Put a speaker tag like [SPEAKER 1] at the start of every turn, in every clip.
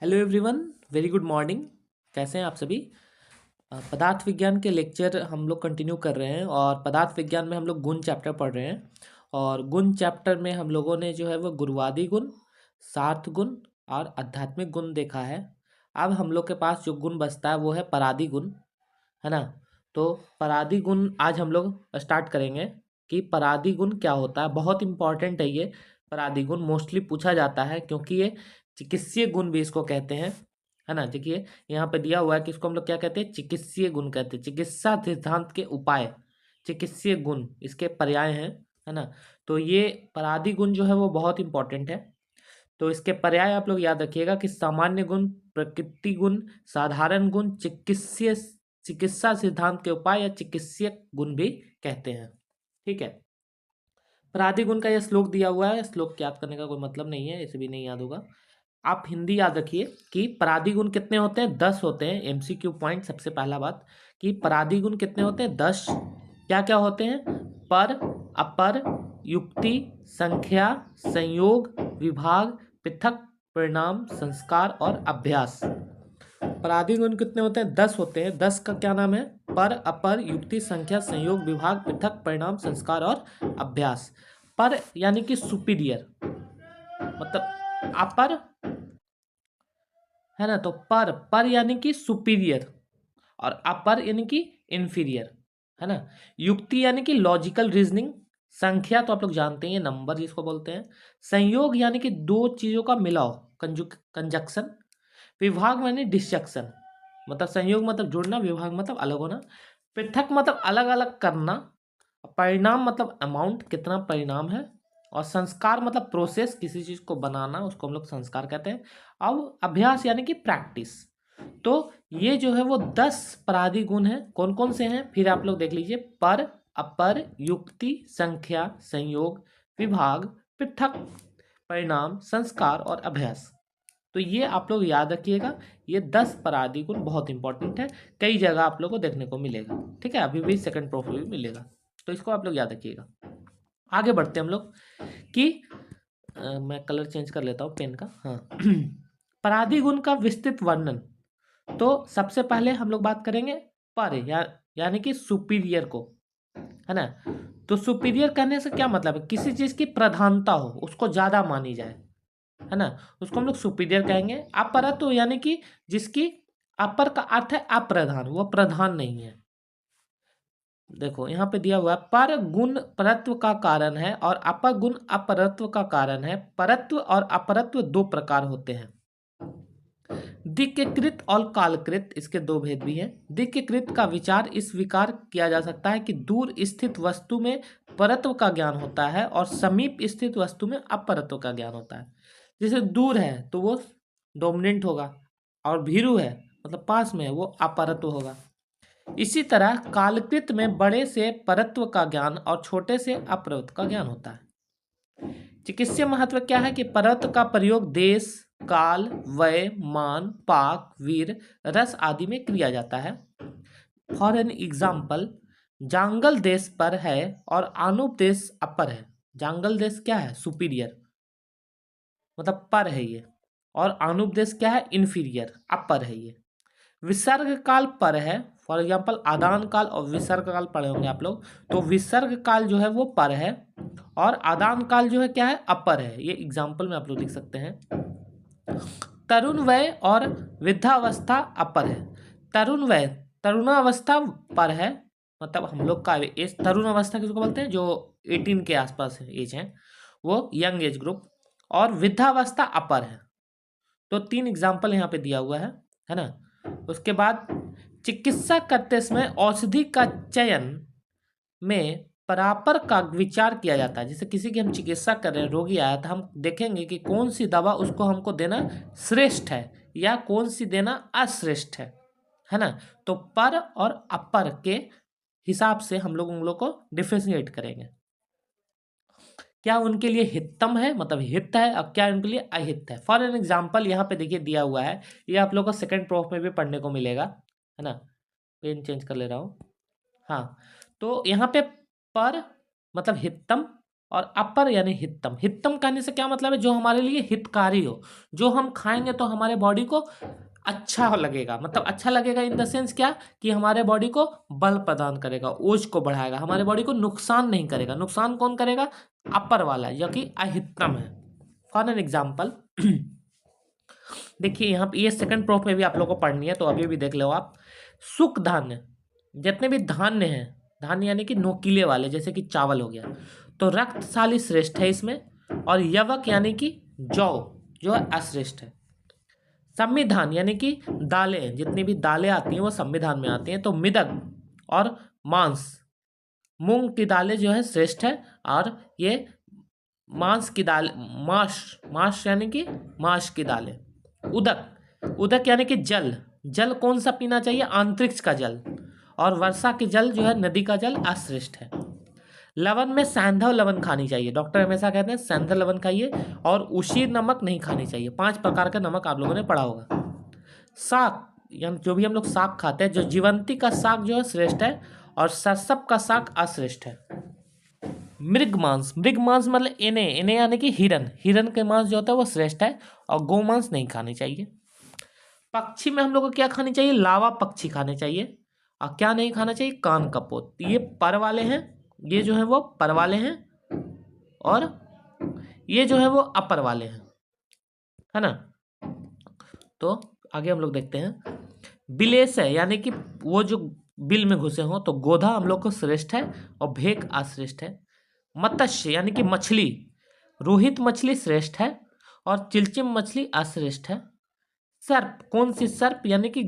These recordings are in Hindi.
[SPEAKER 1] Hello everyone, very good morning. कैसे हैं आप सभी। पदार्थ विज्ञान के लेक्चर हम लोग कंटिन्यू कर रहे हैं और पदार्थ विज्ञान में हम लोग गुण चैप्टर पढ़ रहे हैं। और गुण चैप्टर में हम लोगों ने जो है वो गुरुवादी गुण, सार्थ गुण और आध्यात्मिक गुण देखा है। अब हम लोग के पास जो गुण बचता है वो है परादी गुण, है ना। तो परादी गुण आज हम लोग स्टार्ट करेंगे कि परादी गुण क्या होता है। बहुत इंपॉर्टेंट है ये परादी गुण, मोस्टली पूछा जाता है क्योंकि ये चिकित्सीय गुण भी इसको कहते हैं, है ना। देखिए यहाँ पे दिया हुआ है कि इसको हम लोग क्या कहते हैं, चिकित्सीय गुण कहते हैं। चिकित्सा सिद्धांत के उपाय चिकित्सीय गुण इसके पर्याय हैं, है ना। तो ये परादी गुण जो है वो बहुत इंपॉर्टेंट है। तो इसके पर्याय आप लोग याद रखिएगा कि सामान्य गुण, प्रकृति गुण, साधारण गुण, चिकित्सा सिद्धांत के उपाय या चिकित्सीय गुण भी कहते हैं। ठीक है। परादी गुण का यह श्लोक दिया हुआ है। श्लोक याद करने का कोई मतलब नहीं है, इसे भी नहीं याद होगा। आप हिंदी याद रखिए कि परादी गुण कितने होते हैं, 10 होते हैं। एमसीक्यू पॉइंट सबसे पहला बात कि परादी गुण कितने होते हैं, 10। क्या क्या होते हैं, पर, अपर, युक्ति, संख्या, संयोग, विभाग, पृथक, परिणाम, संस्कार और अभ्यास। परादी गुण कितने होते हैं, 10 होते हैं। 10 का क्या नाम है, पर, अपर, युक्ति, संख्या, संयोग, विभाग, पृथक, परिणाम, संस्कार और अभ्यास। पर यानी कि सुपीरियर, मतलब अपर, है ना। तो पर पर यानी कि सुपीरियर और अपर यानी कि इंफीरियर, है ना। युक्ति यानी कि लॉजिकल रीजनिंग। संख्या तो आप लोग जानते हैं, नंबर जिसको बोलते हैं। संयोग यानी कि दो चीजों का मिलाव, कंजक्शन। विभाग यानी डिस्जक्शन, मतलब संयोग मतलब जुड़ना, विभाग मतलब अलग होना। पृथक मतलब अलग अलग करना। परिणाम मतलब अमाउंट, कितना परिणाम है। और संस्कार मतलब प्रोसेस, किसी चीज को बनाना, उसको हम लोग संस्कार कहते हैं। अब अभ्यास यानी कि प्रैक्टिस। तो ये जो है वो 10 परादी गुण हैं। कौन कौन से हैं फिर आप लोग देख लीजिए, पर, अपर, युक्ति, संख्या, संयोग, विभाग, पृथक, परिणाम, संस्कार और अभ्यास। तो ये आप लोग याद रखिएगा। ये 10 परादी गुण बहुत इंपॉर्टेंट है, कई जगह आप लोग को देखने को मिलेगा। ठीक है, अभी भी सेकंड प्रूफ भी मिलेगा, तो इसको आप लोग याद रखिएगा। आगे बढ़ते हैं हम लोग कि मैं कलर चेंज कर लेता हूँ पेन का। हाँ परादी गुण का विस्तृत वर्णन। तो सबसे पहले हम लोग बात करेंगे पर यानी कि सुपीरियर को, है ना। तो सुपीरियर कहने से क्या मतलब है, किसी चीज की प्रधानता हो, उसको ज्यादा मानी जाए, है ना, उसको हम लोग सुपीरियर कहेंगे। अपरत्व यानी कि जिसकी, अपर का अर्थ है अप्रधान, वो प्रधान नहीं है। देखो यहाँ पे दिया हुआ है, पर गुण परत्व का कारण है और अपर गुण अपरत्व का कारण है। परत्व और अपरत्व दो प्रकार होते हैं, दिक्कृत और कालकृत, इसके दो भेद भी हैं। दिक्कृत का विचार इस विकार किया जा सकता है कि दूर स्थित वस्तु में परत्व का ज्ञान होता है और समीप स्थित वस्तु में अपरत्व का ज्ञान होता है। जैसे दूर है तो वो डोमिनेंट होगा, और भीरू है मतलब पास में है, वो अपरत्व होगा। इसी तरह कालकृत में बड़े से परत्व का ज्ञान और छोटे से अपरत्व का ज्ञान होता है। चिकित्सीय महत्व क्या है कि परत्व का प्रयोग देश, काल, वय, मान, पाक, वीर, रस आदि में किया जाता है। फॉर एन एग्जाम्पल, जांगल देश पर है और आनुप देश अपर है। जांगल देश क्या है, सुपीरियर, मतलब पर है ये। और आनुप देश क्या है, इंफीरियर, अपर है ये। विसर्ग काल पर है, फॉर एग्जाम्पल आदान काल और विसर्ग काल पढ़े होंगे आप लोग। तो विसर्ग काल जो है वो पर है और आदान काल जो है क्या है, अपर है। ये एग्जाम्पल में आप लोग लिख सकते हैं। तरुण वय और वृद्धावस्था अपर है। तरुण वय तरुणावस्था पर है, मतलब हम लोग का एज, तरुण अवस्था किसको बोलते हैं, जो 18 के आसपास एज है, वो यंग एज ग्रुप। और वृद्धावस्था अपर है। तो 3 एग्जाम्पल यहाँ पे दिया हुआ है ना। उसके बाद चिकित्सा करते समय औषधि का चयन में परापर का विचार किया जाता है। जैसे किसी की हम चिकित्सा कर रहे हैं, रोगी आया तो हम देखेंगे कि कौन सी दवा उसको हमको देना श्रेष्ठ है या कौन सी देना अश्रेष्ठ है ना। तो पर और अपर के हिसाब से हम लोग उन लोग को डिफ्रेंशिएट करेंगे। क्या उनके लिए हितम है, मतलब हित है, और क्या उनके लिए अहित है। फॉर एन एग्जाम्पल यहाँ पे देखिए दिया हुआ है, ये आप लोग को सेकंड प्रूफ में भी पढ़ने को मिलेगा, है ना। पेन चेंज कर ले रहा हूँ। हाँ, तो यहाँ पे पर मतलब हितम, और अपर यानी हितम। हितम कहने से क्या मतलब है, जो हमारे लिए हितकारी हो, जो हम खाएंगे तो हमारे बॉडी को अच्छा लगेगा। मतलब अच्छा लगेगा इन द सेंस क्या, कि हमारे बॉडी को बल प्रदान करेगा, ओज को बढ़ाएगा, हमारे बॉडी को नुकसान नहीं करेगा। नुकसान कौन करेगा, अपर वाला, जो कि अहितम है। फॉर एन एग्जाम्पल देखिए यहाँ पे, ये सेकंड प्रूफ में भी आप लोगों को पढ़नी है तो अभी भी देख लो आप। सुख धान्य, जितने भी धान्य हैं, धान्य यानी कि नोकीले वाले, जैसे कि चावल हो गया, तो रक्तशाली श्रेष्ठ है इसमें। और यवक यानी कि जौ जो है अश्रेष्ठ है। संविधान यानी कि दालें, जितनी भी दालें आती हैं वो संविधान में आती हैं। तो मिदक और मांस, मूंग की दालें जो है श्रेष्ठ है। और ये मांस की दाल, मांस यानी कि मांस की दालें। उदक, उदक यानी कि जल, जल कौन सा पीना चाहिए, अंतरिक्ष का जल। और वर्षा के जल जो है नदी का जल अश्रेष्ठ है। लवण में सैंधव लवण खानी चाहिए, डॉक्टर हमेशा कहते हैं सैंधव लवण खाइए। और उशीर नमक नहीं खानी चाहिए। 5 प्रकार का नमक आप लोगों ने पढ़ा होगा। साग, यानी जो भी हम लोग साग खाते हैं, जो जीवंती का साग जो है श्रेष्ठ है। और सरसप का साग अश्रेष्ठ है। मृग मांस, मृग मांस मतलब इने, इने यानी कि हिरन, हिरन के मांस जो होता है वो श्रेष्ठ है। और गोमांस नहीं खानी चाहिए। पक्षी में हम लोग को क्या खानी चाहिए, लावा पक्षी खाने चाहिए। और क्या नहीं खाना चाहिए, कान कपोत। ये पर वाले हैं, ये जो है वो पर वाले हैं। और ये जो है वो अपर वाले हैं, है ना। तो आगे हम लोग देखते हैं। बिलेस है यानी कि वो जो बिल में घुसे हों, तो गोधा हम लोग को श्रेष्ठ है। और भेक अश्रेष्ठ है। मत्स्य यानी कि मछली, रोहित मछली श्रेष्ठ है। और चिलचिम मछली अश्रेष्ठ है। सर्प, कौन सी सर्प, यानी कि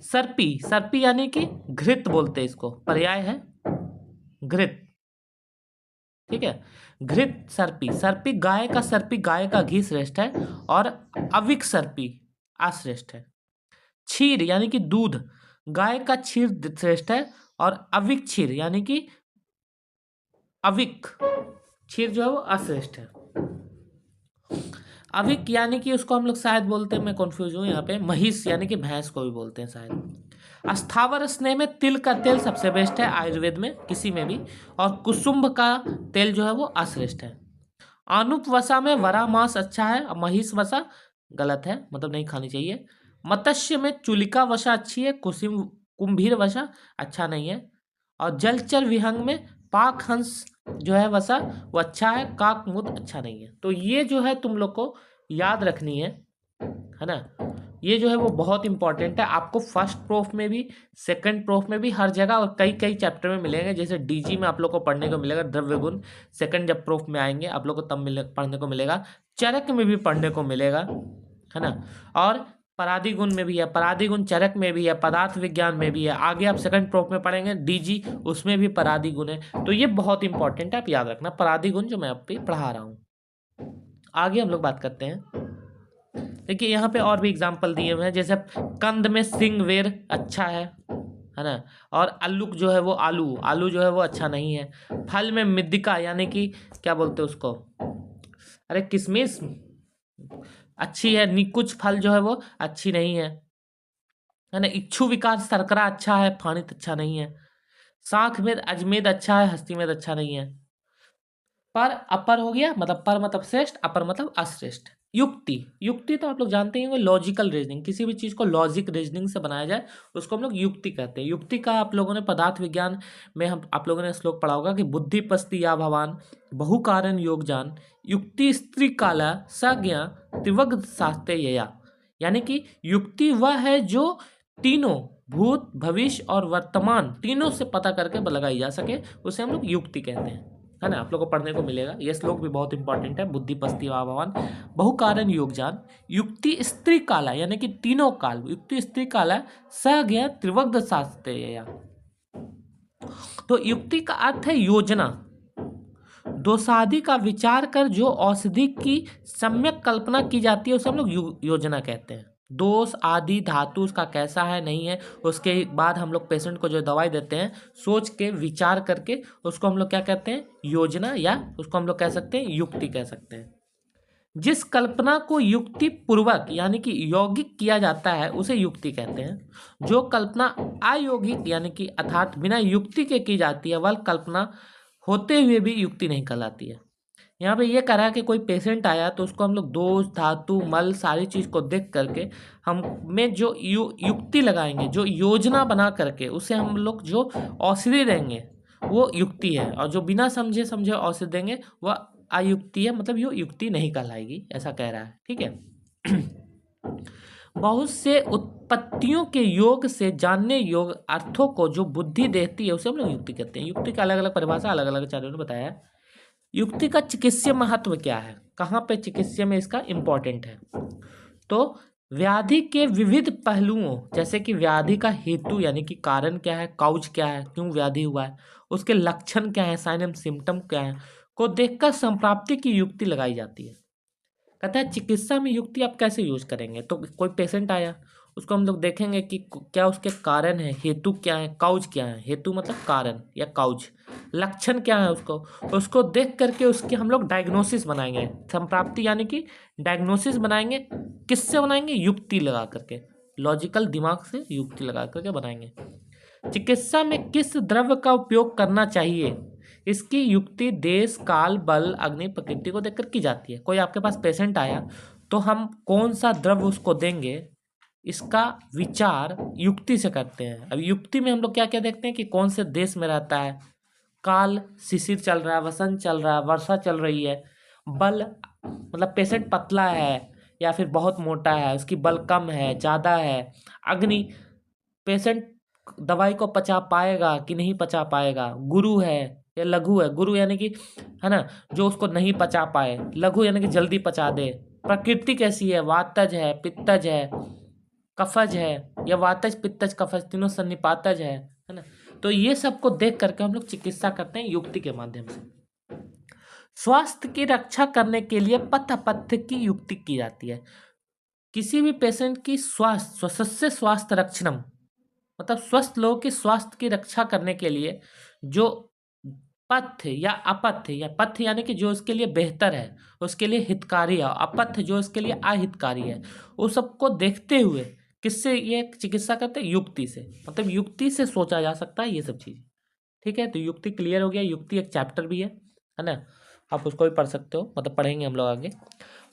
[SPEAKER 1] सर्पी, सर्पी यानी कि घृत बोलते हैं इसको, पर्याय है घृत, ठीक है। घृत सर्पी, सर्पी गाय का, सर्पी गाय का घी श्रेष्ठ है। और अविक सर्पी अश्रेष्ठ है। क्षीर यानी कि दूध, गाय का क्षीर श्रेष्ठ है। और अविक क्षीर यानी कि अविक क्षीर जो है वो अश्रेष्ठ है। अविक यानी कि उसको हम लोग शायद बोलते हैं, मैं कंफ्यूज हूँ यहाँ पे, महिष यानी कि भैंस को भी बोलते हैं शायद। स्थावर स्नेह में तिल का तेल सबसे बेस्ट है आयुर्वेद में, किसी में भी। और कुसुम्भ का तेल जो है वो अश्रेष्ठ है। आनुप वसा में वरा मांस अच्छा है। और महिष वसा गलत है, मतलब नहीं खानी चाहिए। मत्स्य में चुलिका वसा अच्छी है, कुंभीर वसा अच्छा नहीं है। और जलचर विहंग में पाक हंस जो है वसा वो अच्छा है, काक मुद अच्छा नहीं है। तो ये जो है तुम लोग को याद रखनी है ना। ये जो है वो बहुत इंपॉर्टेंट है, आपको फर्स्ट प्रूफ में भी, सेकंड प्रूफ में भी, हर जगह और कई कई चैप्टर में मिलेंगे। जैसे डीजी में आप लोग को पढ़ने को मिलेगा द्रव्य गुण, सेकंड जब प्रूफ में आएंगे आप लोग को तब पढ़ने को मिलेगा। चरक में भी पढ़ने को मिलेगा, है ना। और परादी गुण में भी है, परादी गुण चरक में भी है, पदार्थ विज्ञान में भी है। आगे आप सेकंड प्रूफ में पढ़ेंगे डीजी, उसमें भी परादी गुण है। तो ये बहुत इंपॉर्टेंट है, आप याद रखना परादी गुण जो मैं आप पे पढ़ा रहा हूँ। आगे हम लोग बात करते हैं। देखिए यहाँ पे और भी एग्जाम्पल दिए हुए हैं, जैसे कंद में सिंग वेर अच्छा है ना। और आलूक जो है वो आलू, आलू जो है वो अच्छा नहीं है। फल में मिद्दिका यानी कि क्या बोलते हैं उसको, अरे किशमिश अच्छी है। कुछ फल जो है वो अच्छी नहीं है ना। इच्छू विकार शर्करा अच्छा है, फानित अच्छा नहीं है। शाख में अजमेद अच्छा है, हस्ती में अच्छा नहीं है। पर अपर हो गया, मतलब पर मतलब श्रेष्ठ, अपर मतलब अश्रेष्ठ। युक्ति, युक्ति तो आप लोग जानते ही, लॉजिकल रीजनिंग, किसी भी चीज को लॉजिक रीजनिंग से बनाया जाए उसको हम लोग युक्ति कहते हैं। युक्ति का आप लोगों ने पदार्थ विज्ञान में हम आप लोगों ने श्लोक पढ़ा होगा कि बुद्धि पस्ति या भवान बहु कारण योग जान युक्ति स्त्री काला सज्ञा त्रिवग शास्त्र यया। यानी कि युक्ति वह है जो तीनों भूत भविष्य और वर्तमान तीनों से पता करके लगाई जा सके, उसे हम लोग युक्ति कहते हैं, है ना। आप लोग को पढ़ने को मिलेगा, ये श्लोक भी बहुत इंपॉर्टेंट है। बुद्धि पस्ति वा भवान बहु कारण योग जान युक्ति स्त्री काला, यानी कि तीनों काल, युक्ति स्त्री काला सज्ञा त्रिवग्ध शास्त्रेया। तो युक्ति का अर्थ है योजना, दोषादि का विचार कर जो औषधि की सम्यक कल्पना की जाती है उसे हम लोग योजना कहते हैं। दोष आदि धातु उसका कैसा है नहीं है, उसके बाद हम लोग पेशेंट को जो दवाई देते हैं सोच के विचार करके उसको हम लोग क्या कहते हैं, योजना, या उसको हम लोग कह सकते हैं युक्ति कह सकते हैं। जिस कल्पना को युक्ति पूर्वक यानी कि यौगिक किया जाता है उसे युक्ति कहते हैं। जो कल्पना अयौगिक यानी कि अर्थात बिना युक्ति के की जाती है वह कल्पना होते हुए भी युक्ति नहीं कहलाती है। यहाँ पे ये करा कि कोई पेशेंट आया तो उसको हम लोग दोष, धातु, मल सारी चीज़ को देख करके हम में जो युक्ति लगाएंगे, जो योजना बना करके उसे हम लोग जो औषधि देंगे वो युक्ति है, और जो बिना समझे समझे औषधि देंगे वह अयुक्ति है, मतलब ये युक्ति नहीं कहलाएगी, ऐसा कह रहा है। ठीक है। बहुत से उत्पत्तियों के योग से जानने योग अर्थों को जो बुद्धि देती है उसे हम लोग युक्ति कहते हैं। युक्ति का अलग अलग परिभाषा अलग अलग आचार्यों ने बताया है। युक्ति का चिकित्सीय महत्व क्या है, कहाँ पे चिकित्सीय में इसका इम्पोर्टेंट है, तो व्याधि के विविध पहलुओं, जैसे कि व्याधि का हेतु यानी कि कारण क्या है, काउज क्या है, क्यों व्याधि हुआ है, उसके लक्षण क्या है, साइन एंड सिम्टम क्या है, को देखकर संप्राप्ति की युक्ति लगाई जाती है। कहता है चिकित्सा में युक्ति आप कैसे यूज करेंगे, तो कोई पेशेंट आया उसको हम लोग देखेंगे कि क्या उसके कारण है, हेतु क्या है, काउज क्या है, हेतु मतलब कारण या काउज, लक्षण क्या है, उसको देख करके उसके हम लोग डायग्नोसिस बनाएंगे। संप्राप्ति यानी कि डायग्नोसिस बनाएंगे, किससे बनाएंगे, युक्ति लगा करके, लॉजिकल दिमाग से युक्ति लगा करके बनाएंगे। चिकित्सा में किस द्रव्य का उपयोग करना चाहिए, इसकी युक्ति देश, काल, बल, अग्नि, प्रकृति को देखकर की जाती है। कोई आपके पास पेशेंट आया तो हम कौन सा द्रव्य उसको देंगे, इसका विचार युक्ति से करते हैं। अब युक्ति में हम लोग क्या क्या देखते हैं कि कौन से देश में रहता है, काल शिशिर चल रहा है, वसंत चल रहा है, वर्षा चल रही है, बल मतलब पेशेंट पतला है या फिर बहुत मोटा है, उसकी बल कम है ज़्यादा है, अग्नि पेशेंट दवाई को पचा पाएगा कि नहीं पचा पाएगा, गुरु है या लघु है, गुरु यानी कि है ना जो उसको नहीं पचा पाए, लघु यानी कि जल्दी पचा दे, प्रकृति कैसी है, वातज है, पित्तज है, कफज है, या वातज पित्तज कफज तीनों सन्निपातज है ना। तो ये सब को देख करके हम लोग चिकित्सा करते हैं युक्ति के माध्यम से। स्वास्थ्य की रक्षा करने के लिए पथ अपथ्य की युक्ति की जाती है। किसी भी पेशेंट की स्वास्थ्य रक्षणम मतलब स्वस्थ लोगों के स्वास्थ्य की रक्षा करने के लिए जो पथ्य या अपथ्य, या पथ्य यानी कि जो उसके लिए बेहतर है, उसके लिए हितकारी है, अपथ्य जो उसके लिए अहितकारी है, उस सबको देखते हुए किससे ये चिकित्सा करते हैं, युक्ति से। मतलब युक्ति से सोचा जा सकता है ये सब चीज़। ठीक है, तो युक्ति क्लियर हो गया। युक्ति एक चैप्टर भी है ना, आप उसको भी पढ़ सकते हो, मतलब पढ़ेंगे हम लोग आगे।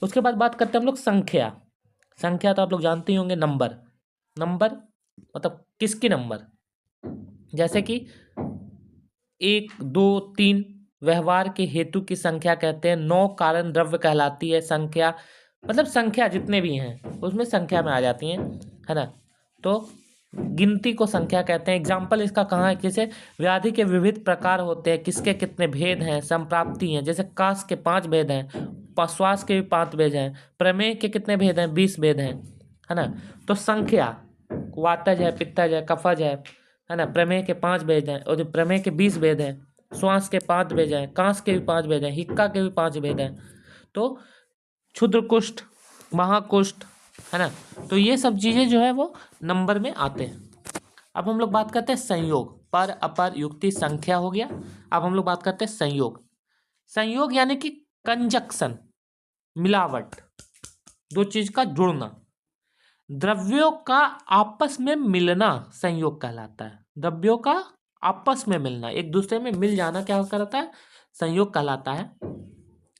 [SPEAKER 1] उसके बाद बात करते हैं हम लोग संख्या। संख्या तो आप लोग जानते ही होंगे, नंबर। नंबर मतलब किसकी नंबर, जैसे कि 1, 2, 3 व्यवहार के हेतु की संख्या कहते हैं। 9 कारण द्रव्य कहलाती है संख्या, मतलब संख्या जितने भी हैं उसमें संख्या में आ जाती हैं, है ना। तो गिनती को संख्या कहते हैं। एग्जाम्पल इसका कहाँ है, जैसे व्याधि के विविध प्रकार होते हैं, किसके कितने भेद हैं, संप्राप्ति हैं, जैसे काश के 5 भेद हैं, श्वास के भी 5 भेद हैं, प्रमेय के कितने भेद हैं, 20 भेद हैं, है ना। तो संख्या वातज है, पित्तज है, कफज है ना। प्रमेय के 5 भेद हैं, और जो प्रमेय के 20 भेद हैं, श्वास के 5 भेद हैं, कांस के भी 5 भेद हैं, हिक्का के भी 5 भेद हैं। तो क्षुद्र कुष्ठ, महाकुष्ठ, है ना। तो ये सब चीज़ें जो है वो नंबर में आते हैं। अब हम लोग बात करते हैं संयोग। पर, अपर, युक्ति, संख्या हो गया। अब हम लोग बात करते हैं संयोग। संयोग यानी कि कंजक्शन, मिलावट, दो चीज का जुड़ना, द्रव्यों का आपस में मिलना संयोग कहलाता है। द्रव्यों का आपस में मिलना, एक दूसरे में मिल जाना क्या कहलाता है, संयोग कहलाता है।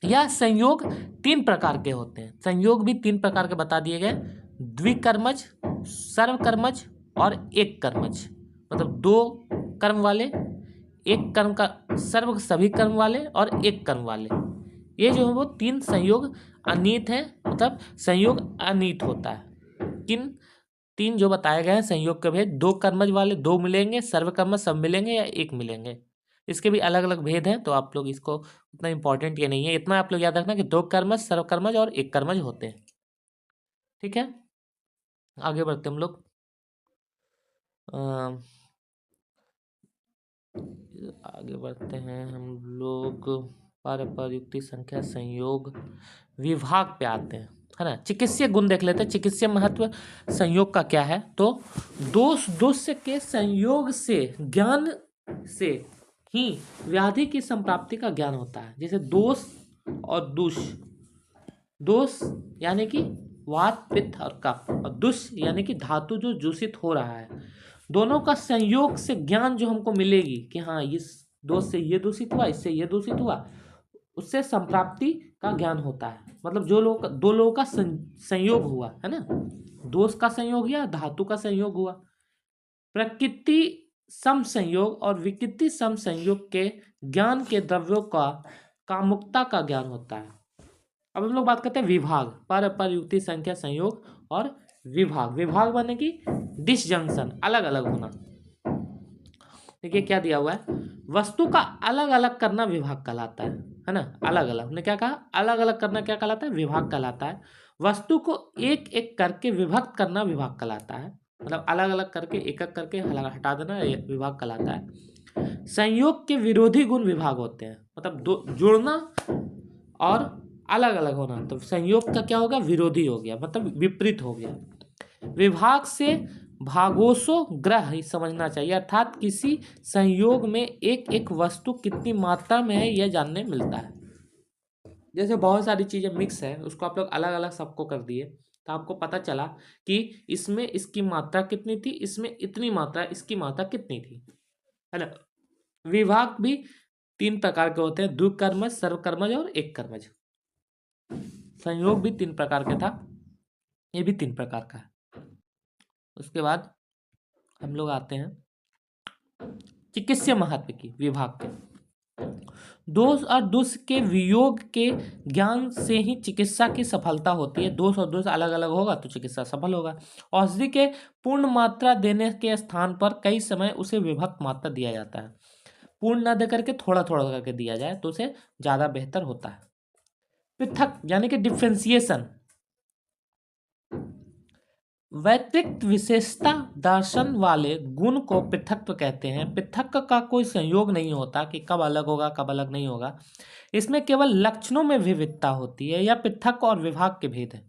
[SPEAKER 1] यह संयोग 3 प्रकार के होते हैं। संयोग भी 3 प्रकार के बता दिए गए, द्विकर्मज, सर्वकर्मज और एक कर्मज। मतलब 2 कर्म वाले, एक कर्म का सर्व सभी कर्म वाले, और एक कर्म वाले। ये जो है वो 3 संयोग अनीत है, मतलब संयोग अनीत होता है। किन 3 जो बताए गए हैं संयोग के भेद, 2 कर्मज वाले 2 मिलेंगे, सर्वकर्मज सब मिलेंगे, या एक मिलेंगे। इसके भी अलग अलग भेद हैं, तो आप लोग इसको उतना इंपॉर्टेंट ये नहीं है। इतना आप लोग याद रखना कि 2 कर्मज, सर्वकर्मज और एक कर्मज होते हैं। ठीक है, आगे बढ़ते हम लोग। आगे बढ़ते हैं हम लोग, पर, युक्ति, संख्या, संयोग, विभाग पे आते हैं, है ना। चिकित्सीय गुण देख लेते हैं। चिकित्सीय महत्व संयोग का क्या है, तो दोष के संयोग से, ज्ञान से ही व्याधि की संप्राप्ति का ज्ञान होता है। जैसे दोष और दुष, दोष यानी कि वात, पित्त और कफ, और दुष यानी कि धातु जो दूषित हो रहा है, दोनों का संयोग से ज्ञान जो हमको मिलेगी कि हाँ इस दोष से ये दूषित हुआ, इससे ये दूषित हुआ, उससे संप्राप्ति का ज्ञान होता है। मतलब जो लोग दो लोगों का संयोग हुआ है ना, दोष का संयोग या धातु का संयोग हुआ। प्रकृति सम संयोग और विकृति सम संयोग के ज्ञान के द्रव्यों का कामुकता का ज्ञान होता है। अब हम लोग बात करते हैं विभाग, पर अपर युक्ति संख्या संयोग और विभाग। विभाग माने कि डिसजंक्शन, अलग अलग होना। देखिए क्या दिया हुआ है, वस्तु का अलग अलग करना विभाग कहलाता है ना। अलग अलग, हमने क्या कहा, अलग अलग करना क्या कहलाता है, विभाग कहलाता है। वस्तु को एक एक करके विभक्त करना विभाग कहलाता है। मतलब अलग अलग करके, एक एक करके हटा देना ये विभाग कहलाता है। संयोग के विरोधी गुण विभाग होते हैं। मतलब दो जुड़ना और अलग अलग होना, तो संयोग का क्या होगा, विरोधी हो गया, मतलब विपरीत हो गया। विभाग से भागोसो ग्रह समझना चाहिए, अर्थात किसी संयोग में एक एक वस्तु कितनी मात्रा में है यह जानने मिलता है। जैसे बहुत सारी चीजें मिक्स है, उसको आप लोग अलग अलग सबको कर दिए, तो आपको पता चला कि इसमें इसकी मात्रा कितनी थी, इसमें इतनी मात्रा, इसकी मात्रा कितनी थी, है ना। विभाग भी 3 प्रकार के होते हैं, द्विकर्मज, सर्वकर्मज और एक कर्मज। संयोग भी 3 प्रकार का था, ये भी 3 प्रकार का है। उसके बाद हम लोग आते हैं चिकित्सीय महत्व की विभाग के। दोष और दोष के वियोग के ज्ञान से ही चिकित्सा की सफलता होती है। दोष और दोष अलग अलग होगा तो चिकित्सा सफल होगा। औषधि के पूर्ण मात्रा देने के स्थान पर कई समय उसे विभक्त मात्रा दिया जाता है। पूर्ण न दे करके थोड़ा थोड़ा करके दिया जाए तो उसे ज़्यादा बेहतर होता है। पृथक यानी कि डिफ्रेंसिएशन, वैयक्तिक विशेषता दर्शन वाले गुण को पृथक्त्व कहते हैं। पृथक का कोई संयोग नहीं होता कि कब अलग होगा कब अलग नहीं होगा। इसमें केवल लक्षणों में विविधता होती है। यह पृथक और विभाग के भेद है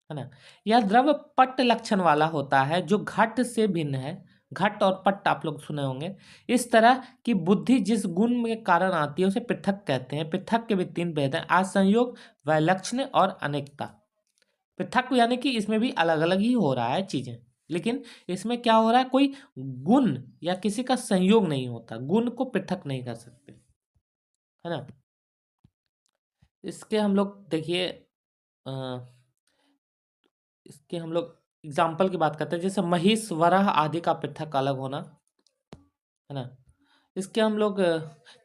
[SPEAKER 1] ना। यह द्रव्य पट्ट लक्षण वाला होता है जो घट से भिन्न है। घट और पट्ट आप लोग सुने होंगे। इस तरह की बुद्धि जिस गुण के कारण आती है उसे पृथक कहते हैं। पृथक के भी 3 भेद हैं, असंयोग, वैलक्षण्य और अनेकता। पृथक यानी कि इसमें भी अलग अलग ही हो रहा है चीजें, लेकिन इसमें क्या हो रहा है, कोई गुण या किसी का संयोग नहीं होता, गुण को पृथक नहीं कर सकते, है ना। इसके हम लोग देखिए इसके हम लोग एग्जाम्पल की बात करते हैं, जैसे महिष, वराह आदि का पृथक अलग होना, है ना। इसके हम लोग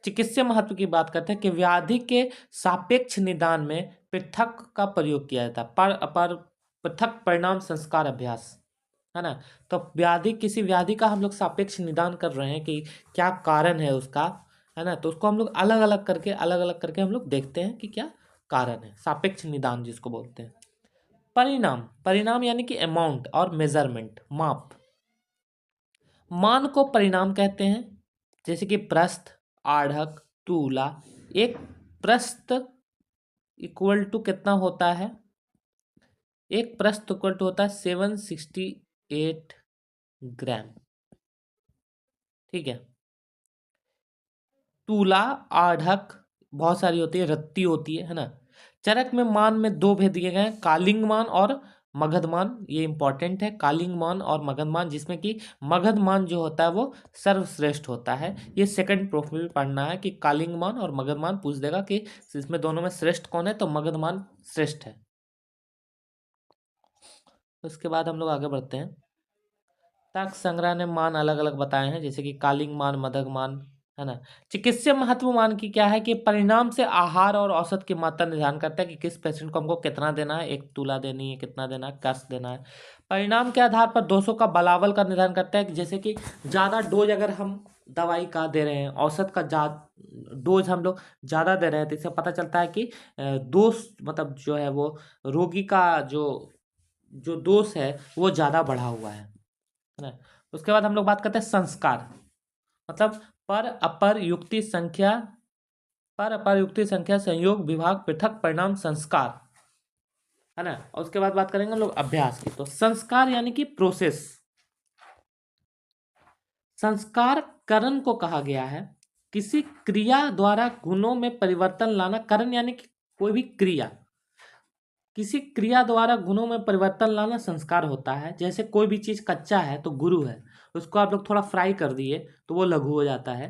[SPEAKER 1] चिकित्सीय महत्व की बात करते हैं कि व्याधि के सापेक्ष निदान में पृथक का प्रयोग किया जाता है। पर अपर पृथक परिणाम संस्कार अभ्यास, है ना। तो व्याधि, किसी व्याधि का हम लोग सापेक्ष निदान कर रहे हैं कि क्या कारण है उसका, है ना। तो उसको हम लोग अलग अलग करके हम लोग देखते हैं कि क्या कारण है, सापेक्ष निदान जिसको बोलते हैं। परिणाम, परिणाम यानी कि अमाउंट और मेजरमेंट, माप। मान को परिणाम कहते हैं, जैसे कि प्रस्थ, आढ़क, तूला। एक प्रस्थ इक्वल टू कितना होता है, एक प्रस्थ इक्वल टू होता है 768 ग्राम, ठीक है। तूला, आढ़क बहुत सारी होती है, रत्ती होती है ना। चरक में मान में 2 भेद दिए गए हैं, कालिंग मान और मगध मान। ये इंपॉर्टेंट है, कालिंग मान और मगध मान, जिसमें कि मगध मान जो होता है वो सर्वश्रेष्ठ होता है। ये सेकंड प्रूफ में भी पढ़ना है कि कालिंग मान और मगध मान पूछ देगा कि इसमें दोनों में श्रेष्ठ कौन है, तो मगध मान श्रेष्ठ है। उसके बाद हम लोग आगे बढ़ते हैं। तर्क संग्रह ने मान अलग अलग बताए हैं, जैसे कि कालिंग मान, मगध मान, है ना। चिकित्सीय महत्व मान की क्या है कि परिणाम से आहार और औसत की मात्रा निर्धारण करता है कि किस पेशेंट को हमको कितना देना है, 1 तूला देनी है, कितना देना है, कस देना है। परिणाम के आधार पर दोषों का बलावल का निर्धारण करता है कि जैसे कि ज़्यादा डोज अगर हम दवाई का दे रहे हैं, औसत का डोज हम लोग ज़्यादा दे रहे हैं, तो इससे पता चलता है कि दोष मतलब जो है वो रोगी का जो जो दोष है वो ज़्यादा बढ़ा हुआ है ना। उसके बाद हम लोग बात करते हैं संस्कार, मतलब पर अपर युक्ति संख्या, पर अपर युक्ति संख्या, संयोग, विभाग, पृथक, परिणाम, संस्कार, है ना। और उसके बाद बात करेंगे हम लोग अभ्यास की। तो संस्कार यानी कि प्रोसेस। संस्कार करण को कहा गया है, किसी क्रिया द्वारा गुणों में परिवर्तन लाना। करण यानी कि कोई भी क्रिया, किसी क्रिया द्वारा गुणों में परिवर्तन लाना संस्कार होता है। जैसे कोई भी चीज कच्चा है तो गुरु है, उसको आप लोग थोड़ा फ्राई कर दिए तो वो लघु हो जाता है।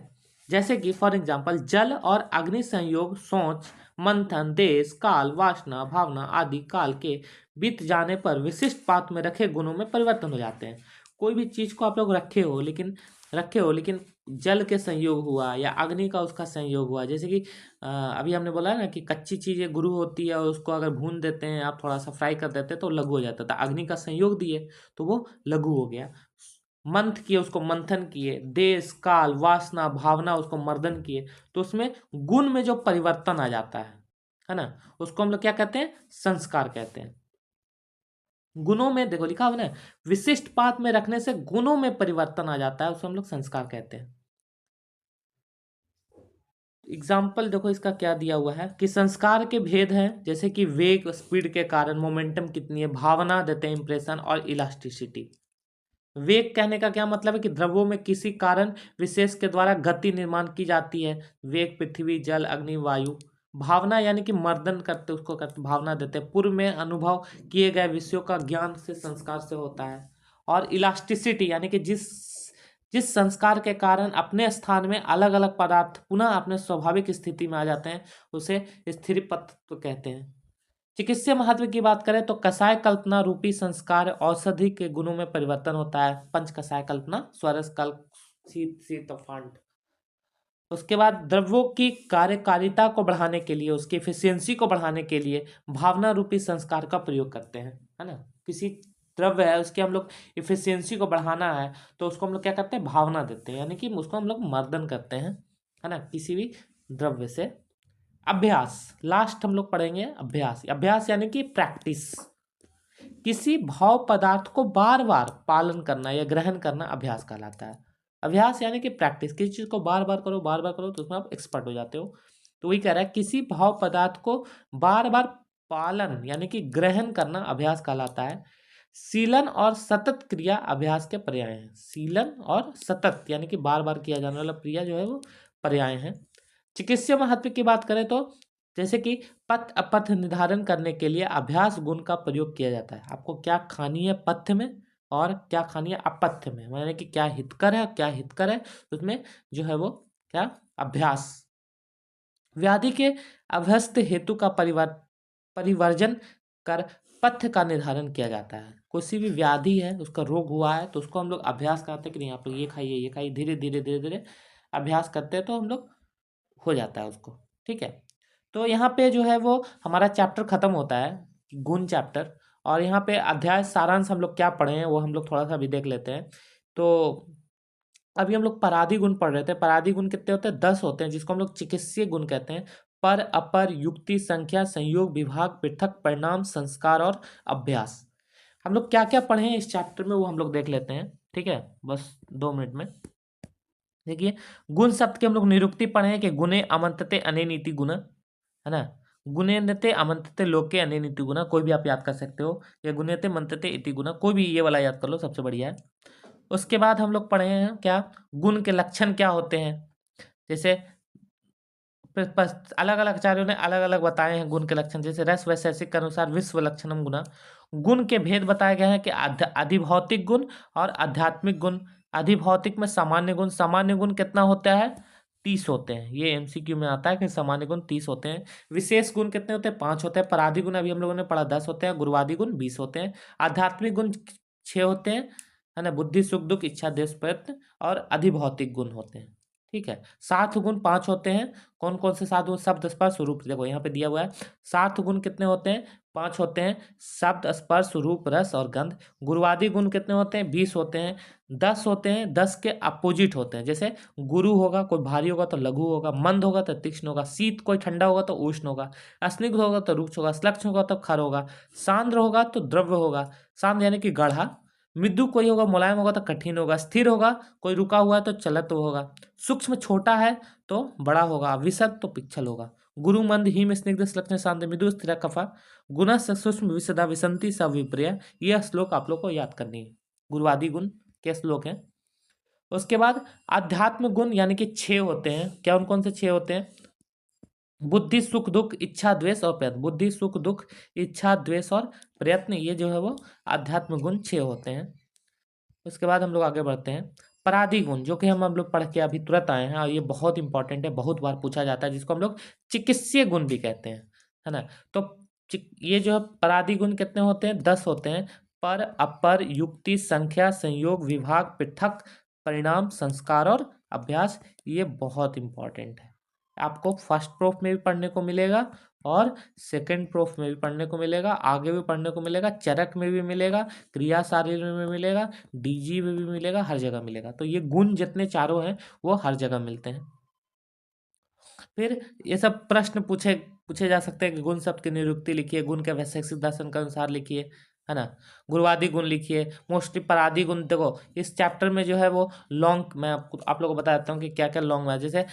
[SPEAKER 1] जैसे कि फॉर एग्जाम्पल जल और अग्नि संयोग, सोच, मंथन, देश, काल, वासना, भावना आदि काल के बीत जाने पर विशिष्ट पात्र में रखे गुणों में परिवर्तन हो जाते हैं। कोई भी चीज को आप लोग रखे हो लेकिन जल के संयोग हुआ या अग्नि का उसका संयोग हुआ, जैसे कि अभी हमने बोला है ना कि कच्ची चीजें गुरु होती है और उसको अगर भून देते हैं, आप थोड़ा सा फ्राई कर देते हैं तो लघु हो जाता था। अग्नि का संयोग दिए तो वो लघु हो गया। मंथ किए उसको मंथन किए, देश, काल, वासना, भावना उसको मर्दन किए, तो उसमें गुण में जो परिवर्तन आ जाता है ना, उसको हम लोग क्या कहते हैं? संस्कार कहते हैं। गुणों में देखो लिखा हुआ ना, विशिष्ट पात्र में रखने से गुणों में परिवर्तन आ जाता है, उसको हम लोग संस्कार कहते हैं। एग्जाम्पल देखो इसका क्या दिया हुआ है कि संस्कार के भेद हैं, जैसे कि वेग, स्पीड के कारण मोमेंटम कितनी है, भावना देते हैं इंप्रेशन, और इलास्टिसिटी। वेग कहने का क्या मतलब है कि द्रव्यों में किसी कारण विशेष के द्वारा गति निर्माण की जाती है। वेग पृथ्वी, जल, अग्नि, वायु। भावना यानी कि मर्दन करते, उसको करते भावना देते हैं। पूर्व में अनुभव किए गए विषयों का ज्ञान से, संस्कार से होता है। और इलास्टिसिटी यानी कि जिस जिस संस्कार के कारण अपने स्थान में अलग अलग पदार्थ पुनः अपने स्वाभाविक स्थिति में आ जाते हैं, उसे स्थिर तत्व कहते हैं। चिकित्सीय महत्व की बात करें तो कषाय कल्पना रूपी संस्कार औषधि के गुणों में परिवर्तन होता है। पंच कषाय कल्पना, स्वरस कल्प, शीत शीत फांड। उसके बाद द्रव्यों की कार्यकारिता को बढ़ाने के लिए, उसकी एफिशिएंसी को बढ़ाने के लिए भावना रूपी संस्कार का प्रयोग करते हैं, है ना। किसी द्रव्य है उसके हम लोग एफिशिएंसी को बढ़ाना है तो उसको हम लोग क्या करते हैं? भावना देते हैं, यानी कि उसको हम लोग मर्दन करते हैं, है ना, किसी भी द्रव्य से। अभ्यास लास्ट हम लोग पढ़ेंगे। अभ्यास, अभ्यास यानी कि प्रैक्टिस। किसी भाव पदार्थ को बार बार पालन करना या ग्रहण करना अभ्यास कहलाता है। अभ्यास यानी कि प्रैक्टिस, किसी चीज को बार बार करो, बार बार करो तो उसमें आप एक्सपर्ट हो जाते हो। तो वही कह रहा है, किसी भाव पदार्थ को बार बार पालन यानी कि ग्रहण करना अभ्यास कहलाता है। सीलन और सतत क्रिया अभ्यास के पर्याय हैं। सीलन और सतत यानी कि बार बार किया जाने वाला क्रिया जो है वो पर्याय हैं। चिकित्सीय महत्व की बात करें तो जैसे कि पथ अपथ निर्धारण करने के लिए अभ्यास गुण का प्रयोग किया जाता है। आपको क्या खानी है पथ्य में और क्या खानी है अपथ्य में, यानी कि क्या हितकर है क्या हितकर है, उसमें जो है वो क्या अभ्यास। व्याधि के अभ्यस्त हेतु का परिवर्जन कर पथ्य का निर्धारण किया जाता है। किसी भी व्याधि है, उसका रोग हुआ है तो उसको हम लोग अभ्यास करते हैं कि नहीं आप लोग ये खाइए ये खाइए, धीरे धीरे धीरे धीरे अभ्यास करते हैं तो हम लोग हो जाता है उसको। ठीक है, तो यहाँ पे जो है वो हमारा चैप्टर खत्म होता है, गुण चैप्टर। और यहाँ पे अध्याय सारांश हम लोग क्या पढ़े हैं वो हम लोग थोड़ा सा भी देख लेते हैं। तो अभी हम लोग परादी गुण पढ़ रहे थे। परादी गुण कितने होते हैं? 10 होते हैं, जिसको हम लोग चिकित्सीय गुण कहते हैं। पर, अपर, युक्ति, संख्या, संयोग, विभाग, पृथक, परिणाम, संस्कार और अभ्यास। हम लोग क्या क्या पढ़े हैं इस चैप्टर में वो हम लोग देख लेते हैं। ठीक है, बस 2 मिनट में देखिए। गुण शब्द के हम लोग निरुक्ति पढ़े हैं कि गुणे अमंतते अनेनीति गुण, है ना। गुणे नते अमंतते लोके अनेनीति गुण, कोई भी आप याद कर सकते हो, या गुणेते मंतते इति गुण, कोई भी ये वाला याद कर लो, सबसे बढ़िया है। उसके बाद हम लोग पढ़े हैं क्या, गुण के लक्षण क्या होते हैं। जैसे अलग अलग आचार्यों ने अलग अलग बताए हैं गुण के लक्षण। जैसे रस वैशेषिक के अनुसार विश्व लक्षणम गुना, गुण के भेद बताए गए हैं कि अधिभौतिक गुण और आध्यात्मिक गुण। अधिभौतिक में सामान्य गुण, सामान्य गुण कितना होता है? 30 होते हैं। ये एमसीक्यू में आता है कि सामान्य गुण 30 होते हैं। विशेष गुण कितने होते हैं? 5 होते हैं। पराधि गुण अभी हम लोगों ने पढ़ा 10 होते हैं। गुरुवादी गुण 20 होते हैं। आध्यात्मिक गुण 6 होते हैं, है ना। बुद्धि, सुख, दुख, इच्छा, द्वेष, प्रयत्न और अधिभौतिक गुण होते हैं। ठीक है, 7 गुण 5 होते हैं। कौन कौन से 7 गुण? शब्द, स्पर्श, रूप। देखो यहाँ पे दिया हुआ है 7 गुण कितने होते हैं? 5 होते हैं। शब्द, स्पर्श, रूप, रस और गंध। गुरुवादी गुण कितने होते हैं? 20 होते हैं। 10 होते हैं, 10 के अपोजिट होते हैं। जैसे गुरु होगा, कोई भारी होगा तो लघु होगा, मंद होगा तो तीक्ष्ण होगा, शीत कोई ठंडा होगा तो उष्ण होगा, स्निग्ध होगा तो रुक्ष होगा, श्लक्ष्ण होगा तो खर होगा, सांद्र होगा तो द्रव्य होगा, सांद्र यानी कि गाढ़ा, मृदु कोई होगा, मुलायम होगा तो कठिन होगा, स्थिर होगा कोई रुका हुआ है तो चलत होगा, सूक्ष्म छोटा है तो बड़ा होगा, विशद तो पिच्छल होगा। गुरु मंद हिम स्निग्ध श्लक्ष्ण शांत मृदु स्थिर कफा गुण सूक्ष्म विशदा विसंति सविप्रिय। यह श्लोक आप लोग को याद करनी है। गुरुवादी गुण के श्लोक हैं। उसके बाद आध्यात्म गुण यानी कि 6 होते हैं। क्या कौन से 6 होते हैं? बुद्धि, सुख, दुख, इच्छा, द्वेष और प्रयत्न। बुद्धि, सुख, दुख, इच्छा, द्वेष और प्रयत्न, ये जो है वो आध्यात्म गुण 6 होते हैं। उसके बाद हम लोग आगे बढ़ते हैं। परादी गुण जो कि हम लोग पढ़ के अभी तुरंत आए हैं, और ये बहुत इंपॉर्टेंट है, बहुत बार पूछा जाता है, जिसको हम लोग चिकित्सीय गुण भी कहते हैं, है ना। तो ये जो है परादी गुण कितने होते हैं? 10 होते हैं। पर, अपर, युक्ति, संख्या, संयोग, विभाग, पृथक, परिणाम, संस्कार और अभ्यास। ये बहुत इंपॉर्टेंट है, आपको फर्स्ट प्रूफ में भी पढ़ने को मिलेगा और सेकंड प्रूफ में भी पढ़ने को मिलेगा, आगे भी पढ़ने को मिलेगा, चरक में भी मिलेगा, क्रिया सारणी में मिलेगा, डीजी में भी मिलेगा, हर जगह मिलेगा। तो ये गुण जितने चारों हैं वो हर जगह मिलते हैं। फिर ये सब प्रश्न पूछे पूछे जा सकते हैं कि गुण शब्द की निरुक्ति लिखिए, गुण के वैशेषिक दर्शन के अनुसार लिखिए, है ना। गुरुवादी गुण लिखिए। मोस्टली परादी गुण, देखो इस चैप्टर में जो है वो लॉन्ग, मैं आप लोगों को बता देता हूँ कि क्या क्या लॉन्ग है। जैसे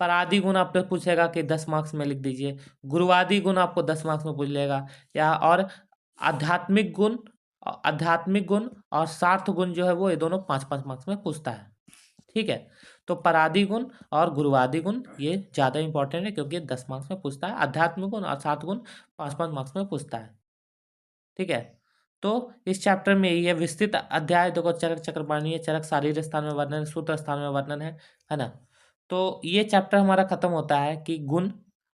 [SPEAKER 1] परादी गुण आपसे पूछेगा कि 10 मार्क्स में लिख दीजिए, गुरुवादी गुण आपको 10 मार्क्स में पूछ लेगा, या और आध्यात्मिक गुण, आध्यात्मिक गुण और सार्थ गुण जो है वो ये दोनों 5-5 मार्क्स में पूछता है, ठीक है। तो परादी गुण और गुरुवादी गुण ये ज़्यादा इंपॉर्टेंट है, क्योंकि 10 मार्क्स में पूछता है। आध्यात्मिक गुण और सार्थ गुण 5-5 मार्क्स में पूछता है, ठीक है। तो इस चैप्टर में यही है विस्तृत अध्याय। देखो चरक चक्रपाणी है, चरक शारीर स्थान में वर्णन है, सूत्र स्थान में वर्णन है ना। तो ये चैप्टर हमारा खत्म होता है कि गुण।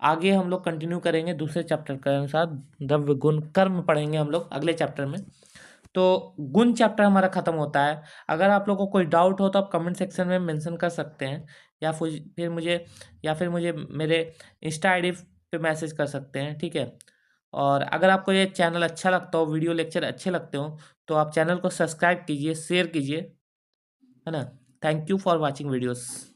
[SPEAKER 1] आगे हम लोग कंटिन्यू करेंगे दूसरे चैप्टर के अनुसार, द्रव्य गुण कर्म पढ़ेंगे हम लोग अगले चैप्टर में। तो गुण चैप्टर हमारा खत्म होता है। अगर आप लोगों को कोई डाउट हो तो आप कमेंट सेक्शन में मेंशन कर सकते हैं, या फिर मुझे मेरे इंस्टा आईडी पे मैसेज कर सकते हैं, ठीक है। और अगर आपको ये चैनल अच्छा लगता हो, वीडियो लेक्चर अच्छे लगते हो, तो आप चैनल को सब्सक्राइब कीजिए, शेयर कीजिए, है ना। Thank you for watching videos.